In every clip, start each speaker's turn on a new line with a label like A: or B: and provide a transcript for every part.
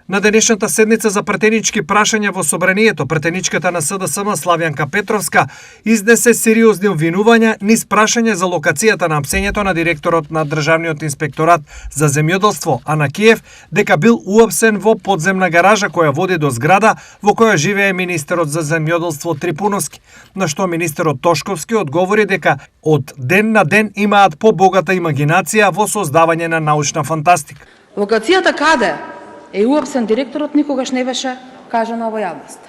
A: На денешната седница за претенички прашања во собранието, претеничката на СДСМ Славјанка Петровска изнесе сериозни обвинувања низ прашање за локацијата на апсењето на директорот на Државниот инспекторат за земјоделство Ана Киев дека бил уапсен во подземна гаража која води до зграда во која живее министерот за земјоделство Трипуновски, на што министерот Тошковски одговори дека од ден на ден имаат побогата имагинација во создавање на научна фантастика.
B: Локацијата каде е уапсен директорот никогаш не беше кажано во јавноста.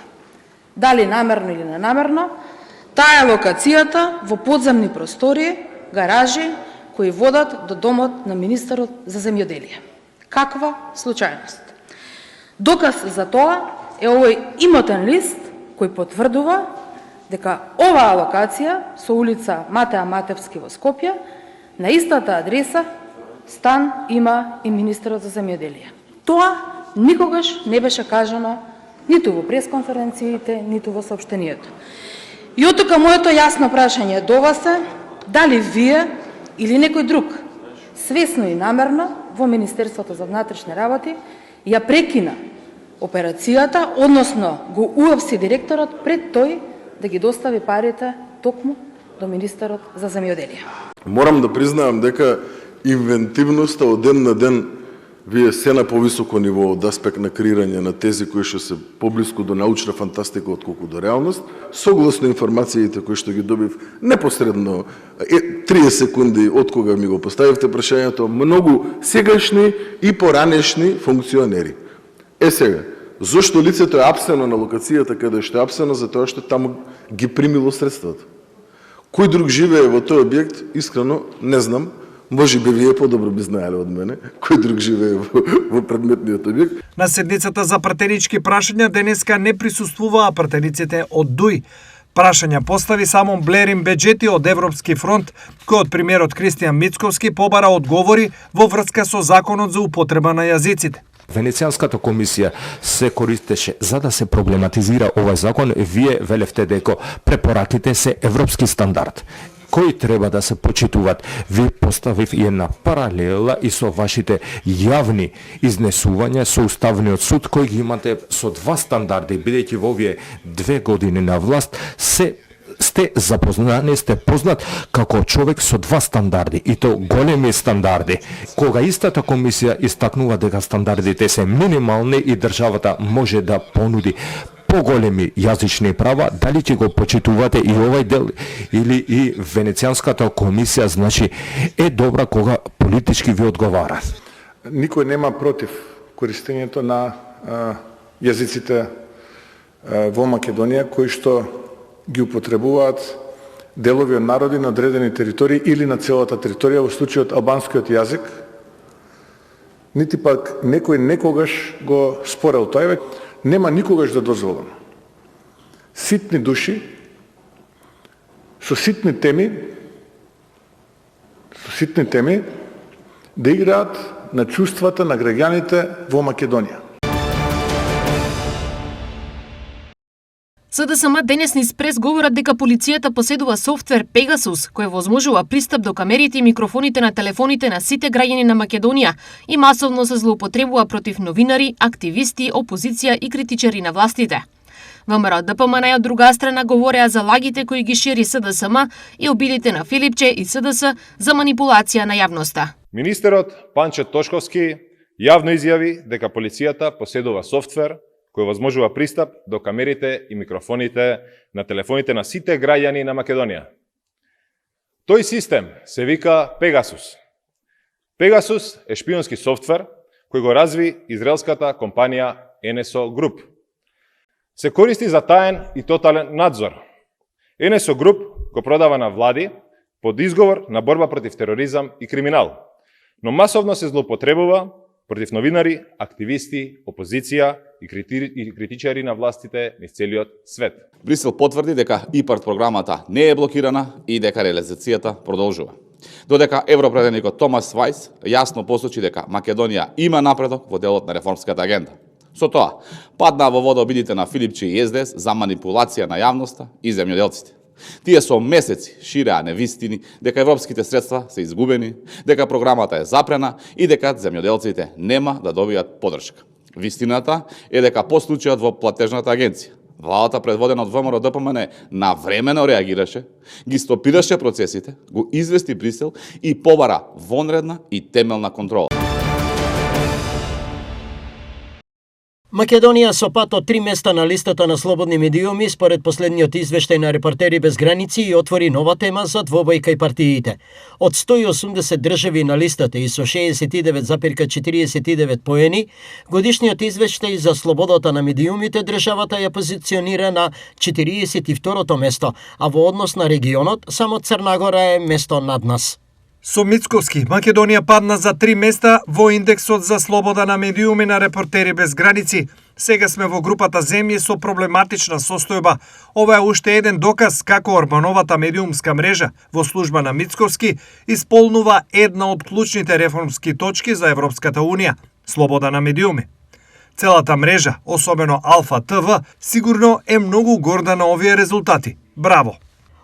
B: Дали намерно или ненамерно, таа е локацијата во подземни простории, гаражи кои водат до домот на министерот за земјоделие. Каква случајност? Доказ за тоа е овој имотен лист кој потврдува дека оваа локација со улица Матеа Матевски во Скопје на истата адреса стан има и министерот за земјоделие. Тоа никогаш не беше кажано ниту во пресконференциите, ниту во соопштението. И оттука моето јасно прашање до вас е дали вие или некој друг свесно и намерно во Министерството за внатрешни работи ја прекина операцијата, односно го уапси директорот пред тој да ги достави парите токму до министерот за земјоделие.
C: Морам да признаам дека инвентивноста од ден на ден вие се на повисоко ниво од аспект на креирање на тези кои што се поблиску до научна фантастика отколку до реалност, согласно информациите кои што ги добив непосредно 30 секунди од кога ми го поставивте прашањето, многу сегашни и поранешни функционери. Сега, зошто лицето е апсено на локацијата каде што е апсено? Затоа што таму ги примило средствата. Кој друг живее во тој објект, искрено не знам. Може би вие подобро би знаеле од мене кој друг живее во предметниот објект.
A: На седницата за претенички прашања денеска не присуствуваа претениците од ДУИ. Прашања постави само Блерин Беџети од Европски фронт, кој од премиерот Кристијан Мицковски побара одговори во врска со законот за употреба на јазиците.
D: Венецијанската комисија се користеше за да се проблематизира овој закон. Вие велевте дека препораките се европски стандард кои треба да се почитуваат. Ви поставив и една паралела и со вашите јавни изнесувања со Уставниот суд, кои ги имате со два стандарди, бидејќи во овие 2 години на власт сте запознани, сте познат како човек со два стандарди, и то големи стандарди. Кога истата комисија истакнува дека стандардите се минимални и државата може да понуди поголеми јазични права, дали ќе го почитувате и овој дел или и Венецијанската комисија, значи е добра кога политички ви одговара?
E: Никој нема против користењето на јазиците во Македонија кои што ги употребуваат делови од народи на одредени територии или на целата територија, во случајот албанскиот јазик, нити пак некој некогаш го спорел тој, нема никогаш да дозволам ситни души со ситни теми да играат на чувствата на граѓаните во Македонија.
F: СДСМ денес низ прес говорат дека полицијата поседува софтвер Pegasus, кој возможува пристап до камерите и микрофоните на телефоните на сите граѓани на Македонија и масовно се злоупотребува против новинари, активисти, опозиција и критичари на властите. ВМРО ДПМН од друга страна говореа за лагите кои ги шири СДСМ и обидите на Филипче и СДС за манипулација на јавноста.
G: Министерот Панче Тошковски јавно изјави дека полицијата поседува софтвер кој возможува пристап до камерите и микрофоните на телефоните на сите граѓани на Македонија. Тој систем се вика Pegasus. Pegasus е шпионски софтвер кој го разви израелската компанија NSO Group. Се користи за таен и тотален надзор. NSO Group го продава на влади под изговор на борба против тероризам и криминал, но масовно се злоупотребува против новинари, активисти, опозиција и критичари на властите низ целиот свет.
H: Брисел потврди дека ИПАРТ програмата не е блокирана и дека реализацијата продолжува. Додека европредседникот Томас Вајс јасно посочи дека Македонија има напредок во делот на реформската агенда. Со тоа, паднаа во вода обидите на Филипче и СДС за манипулација на јавноста и земјоделците. Тие со месеци ширеа невистини дека европските средства се изгубени, дека програмата е запрена и дека земјоделците нема да добијат поддршка. Вистината е дека по случајот во платежната агенција, владата предводена од ВМРО ДПМН навремено реагираше, ги стопираше процесите, го извести Брисел и побара вонредна и темелна контрола.
I: Македонија со пат од 3 места на листата на слободни медиуми според последниот извештај на Репортери без граници и отвори нова тема за двобојка и партиите. Од 180 држави на листата и со 69,49 поени, годишниот извештај за слободата на медиумите државата ја позиционира на 42-то место, а во однос на регионот само Црна Гора е место над нас.
A: Со Мицковски, Македонија падна за 3 места во индексот за слобода на медиуми на Репортери без граници. Сега сме во групата земји со проблематична состојба. Ова е уште еден доказ како Орбановата медиумска мрежа во служба на Мицковски исполнува една од клучните реформски точки за Европската Унија – слобода на медиуми. Целата мрежа, особено Алфа ТВ, сигурно е многу горда на овие резултати. Браво!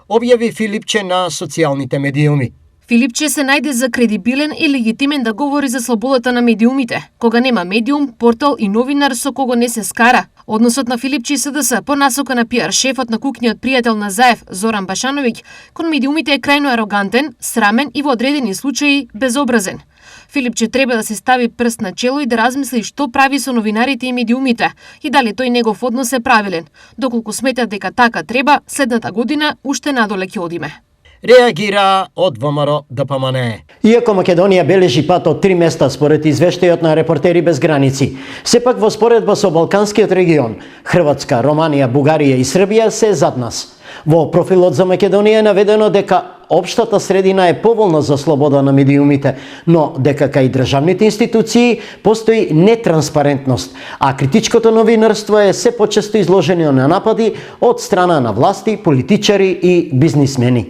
I: Објави Филипче на социјалните медиуми.
F: Филипче се најде за кредибилен и легитимен да говори за слободата на медиумите, кога нема медиум, портал и новинар со кого не се скара. Односот на Филипче и СДС по насока на пиар шефот на кукниот пријател на Заев, Зоран Башановиќ, кон медиумите е крајно арогантен, срамен и во одредени случаи безобразен. Филипче треба да се стави прст на чело и да размисли што прави со новинарите и медиумите и дали тој негов однос е правилен. Доколку смета дека така треба, следната година уште надоле ќе одиме.
I: Реагира од ВМРО ДПМН. Иако Македонија бележи пат од 3 места според извештајот на Репортери без граници, сепак во споредба со Балканскиот регион, Хрватска, Романија, Бугарија и Србија се зад нас. Во профилот за Македонија е наведено дека општата средина е поволна за слобода на медиумите, но дека кај државните институции постои нетранспарентност, а критичкото новинарство е се почесто изложено на напади од страна на власти, политичари и бизнисмени.